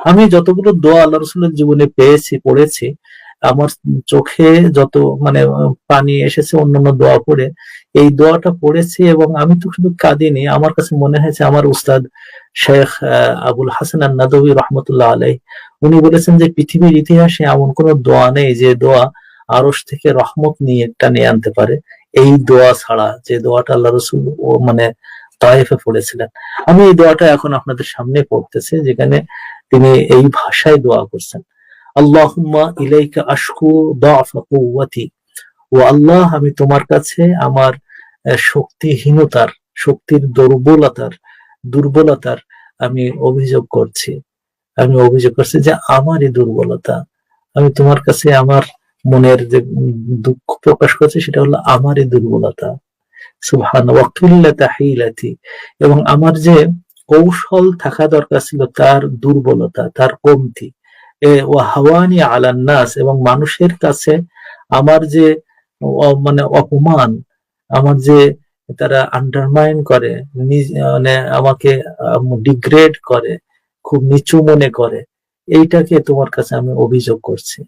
আমি যতগুলো দোয়া আল্লাহ রসুলের জীবনে পড়েছি, আমার চোখে যত মানে পানি এসেছে অন্যান্য দোয়া পড়ে, এই দোয়াটা পড়েছি এবং আমি তো শুধু কাঁদিনি, আমার কাছে মনে হয়েছে আমার উস্তাদ শেখ আবুল হাসান আন-নাদভী রহমতুল্লাহ আলাইহ উনি বলেছেন যে পৃথিবীর ইতিহাসে এমন কোন দোয়া নেই যে দোয়া আরশ থেকে রহমত নিয়ে টানে আনতে পারে এই দোয়া ছাড়া, যে দোয়াটা আল্লাহ রসুল ও মানে তায়েফে পড়েছিলেন। আমি এই দোয়াটা এখন আপনাদের সামনে পড়তেছি, যেখানে তিনি এই ভাষায় দোয়া করছেন, আল্লাহুম্মা ইলাইকা আশকু দাফা কুওয়াতি, ও আল্লাহ আমি তোমার কাছে আমার শক্তিহীনতার, শক্তির দুর্বলতার আমি অভিযোগ করছি। আমি অভিযোগ করছি যে আমারই দুর্বলতা, আমি তোমার কাছে আমার মনের যে দুঃখ প্রকাশ করছি সেটা হলো আমারই দুর্বলতা। সুবহানাল্লাহ ওয়া কিল্লাতা হিলাতি, এবং আমার যে কৌশল থাকা দরকার ছিল তার দুর্বলতা, তার কমতি। ওয়া হাওয়ানি আলান নাস, এবং মানুষের কাছে আমার যে মানে অপমান, আমার যে তারা আন্ডারমাইন করে, মানে আমাকে ডিগ্রেড করে, খুব নিচু মনে করে, এইটাকে তোমার কাছে আমি অভিযোগ করছি।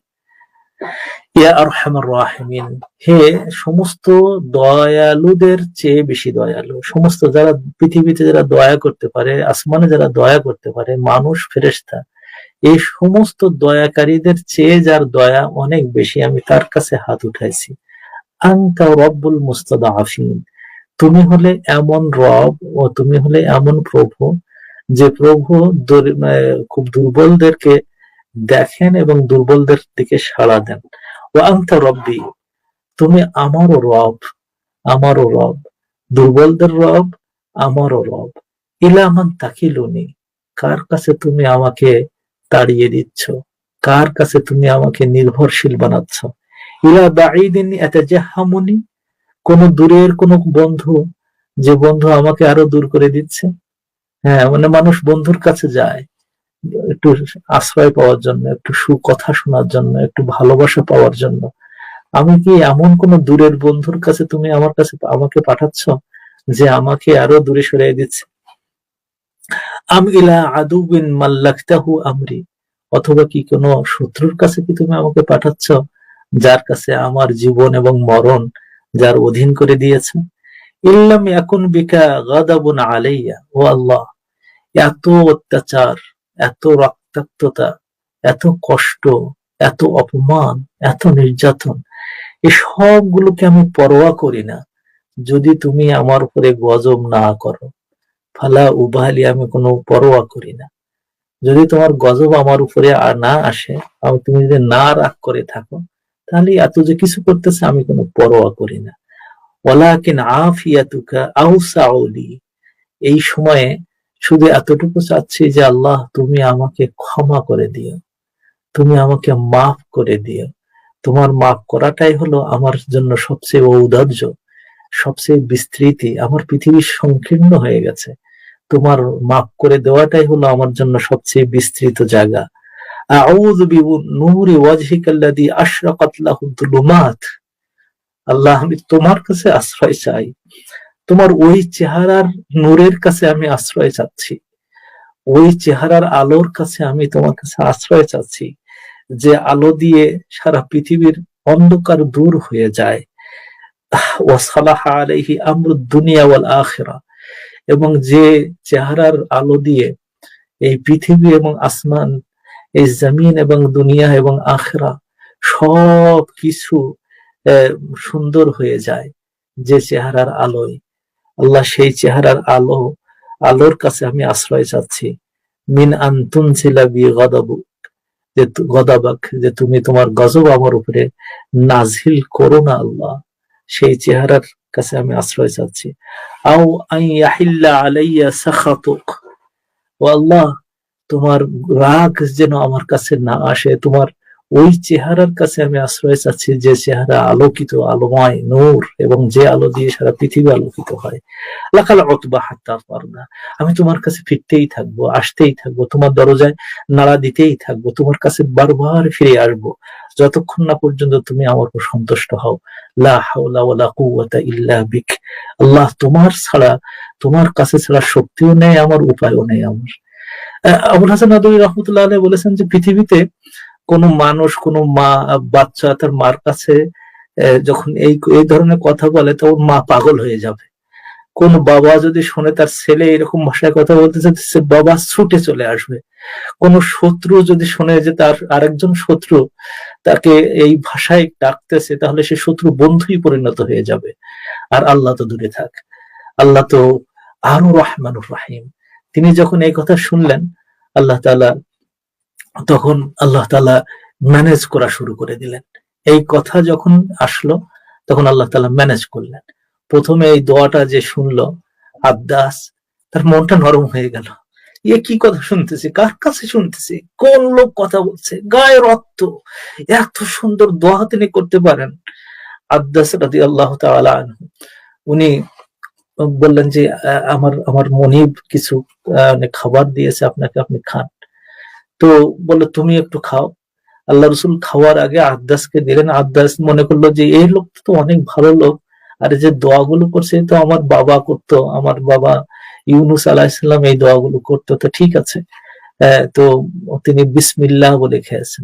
ইয়া আরহামার রাহিমিন, হে সমস্ত দয়ালুদের চেয়ে বেশি দয়ালু, সমস্ত যারা পৃথিবীতে যারা দয়া করতে পারে, আসমানে যারা দয়া করতে পারে, মানুষ ফেরেশতা, এই সমস্ত দয়াকারীদের চেয়ে যার দয়া অনেক বেশি, আমি তার কাছে হাত উঠাইছি। আনতা রব্বুল মুস্তাদাফিন, তুমি হলে এমন রব ও তুমি হলে এমন প্রভু যে প্রভু খুব দুর্বলদেরকে দেখেন এবং দুর্বলদের দিকে সাড়া দেন। ও আনতা রব্বি, তুমি আমারও রব, আমারও রব, দুর্বলদের রব, আমারও রব। ইলা মান তাকিলুনি, কার কাছে তুমি আমাকে তাড়িয়ে দিচ্ছ, কার কাছে তুমি আমাকে নির্ভরশীল বানাচ্ছ। ইলা বাঈদিন ইয়াতাজাহামুনি, কোন দূরের কোন বন্ধু, যে বন্ধু আমাকে আরো দূর করে দিচ্ছে। হ্যাঁ, মানে মানুষ বন্ধুর কাছে যায় একটু আশ্রয় পাওয়ার জন্য, একটু সুকথা শোনার জন্য, একটু ভালোবাসা পাওয়ার জন্য। আমি কি এমন কোন দূরের বন্ধুর কাছে তুমি আমার কাছে আমাকে পাঠাচ্ছ যে আমাকে আরো দূরে সরিয়ে দিচ্ছে। আম ইলা আদুবিন মাল্লাকতাহু আমরি, অথবা কি কোনো শত্রুর কাছে কি তুমি আমাকে পাঠাচ্ছ যার কাছে আমার জীবন এবং মরণ যার অধীন করে দিয়েছ। ইল্লাম ইয়াকুন বিকা গাদাবুন আলাইয়া, ও আল্লাহ, এত অত্যাচার, এত রক্তাক্ততা, এত কষ্ট, এত অপমান, এত নির্যাতন, এই সবগুলোকে আমি পরোয়া করি না যদি তুমি আমার উপরে গজব না করো। ফালা উবালি, আমি কোনো পরোয়া করি না যদি তোমার গজব আমার উপরে আর না আসে, তুমি যদি না রাগ করে থাকো, তাহলে এত যে কিছু করতেছে আমি কোনো পরোয়া করি না। ওয়ালাকিন আফিয়াতুকা আউসাউ লি, এই সময়ে শুধু এতটুকু চাচ্ছি যে আল্লাহ তুমি আমাকে ক্ষমা করে দিও, তুমি আমাকে মাফ করে দিও। তোমার মাফ করাটাই হলো আমার জন্য সবচেয়ে ঔদার্য, সবচেয়ে বিস্তৃতি। আমার পৃথিবী সংকীর্ণ হয়ে গেছে, তোমার মাফ করে দেওয়াটাই হলো আমার জন্য সবচেয়ে বিস্তৃত জায়গা। আউযু বিনূরি ওয়াজহিকাল্লাযী আশরাকাত লাহু যুলুমাত, আল্লাহ আমি তোমার কাছে আশ্রয় চাই, তোমার ওই চেহারার নূরের কাছে আমি আশ্রয় চাচ্ছি, ওই চেহারার আলোর কাছে আমি তোমার কাছে আশ্রয় চাচ্ছি, যে আলো দিয়ে সারা পৃথিবীর অন্ধকার দূর হয়ে যায়। ওয়াসালাহা আলাইহি আমরুদ দুনিয়া ওয়াল আখিরা, এবং যে চেহারার আলো দিয়ে এই পৃথিবী এবং আসমান, এই জমিন এবং দুনিয়া এবং আখিরা সব কিছু সুন্দর হয়ে যায়, যে চেহারার আলোয়, আল্লাহ সেই চেহারার আলোর কাছে আমি আশ্রয় চাচ্ছি। মিন আন তুনজিলা বি গদাবাক, যে তুমি তোমার গজব আমার উপরে নাজিল করো না আল্লাহ, সেই চেহারার কাছে আমি আশ্রয় চাচ্ছি। আও আন ইয়াহিল্লা আলাইয়া সাখাতুক, ও আল্লাহ তোমার রাগ যেন আমার কাছে না আসে, তোমার ওই চেহারার কাছে আমি আশ্রয় চাচ্ছি, যে চেহারা আলোকিত, আলোময়, নূর, এবং যে আলো দিয়ে সারা পৃথিবী আলোকিত হয়। লাকাল উতবা হাত্তা ফারদা, আমি তোমার কাছে ফিরতেই থাকবো, আসতেই থাকবো, তোমার দরজায় নাড়া দিতেই থাকবো, তোমার কাছে বারবার ফিরে আসবো যতক্ষণ না পর্যন্ত তুমি আমার উপর সন্তুষ্ট হও। লা হাওলা ওয়ালা কুওয়াতা ইল্লা বিক, আল্লাহ তোমার ছাড়া, তোমার কাছে ছাড়া শক্তিও নেই আমার, উপায়ও নেই আমার। আবুল হাসান নদভী রহমতুল্লাহ আলাইহি বলেছেন যে পৃথিবীতে কোন মানুষ, কোন মা, বাচ্চা তার মার কাছে যখন এই ধরনের কথা বলে তখন মা পাগল হয়ে যাবে। কোন বাবা যদি শুনে তার ছেলে এরকম ভাষায় কথা বলতেছে, বাবা ছুটে চলে আসবে। কোন শত্রু যদি শুনে যে তার আরেকজন শত্রু তাকে এই ভাষায় ডাকতেছে, তাহলে সে শত্রু বন্ধুই পরিণত হয়ে যাবে। আর আল্লাহ তো দূরে থাক, আল্লাহ তো আরো রহমানুর রাহিম। তিনি যখন এই কথা শুনলেন, আল্লাহ তাআলা তখন ম্যানেজ করা শুরু করে দিলেন। এই কথা যখন আসলো তখন আল্লাহ তাআলা ম্যানেজ করলেন। প্রথমে এই দোয়াটা যে শুনলো আব্দাস, তার মনটা নরম হয়ে গেল। এ কি কথা শুনতেছি, কার কাছে শুনতেছি, কোন লোক কথা বলছে, গায়ে রক্ত, এত সুন্দর দোয়া তিনি করতে পারেন। আব্দাস রাদিয়াল্লাহু তাআলা আনহু উনি বললেন যে আমার আমার মনিব কিছু খাবার দিয়েছে আপনাকে, আপনি খান। তো বললো তুমি একটু খাও। আল্লাহ রসুল খাওয়ার আগে আব্দাসকে দিলেন। আব্দাস মনে করলো যে এই লোক তো অনেক ভালো লোক, আর যে দোয়াগুলো করছে তো আমার বাবা করতো, আমার বাবা ইউনুস আলাইহিস সালাম এই দোয়াগুলো করতো, তো ঠিক আছে। তো তিনি বিসমিল্লাহ বলে খেয়েছেন।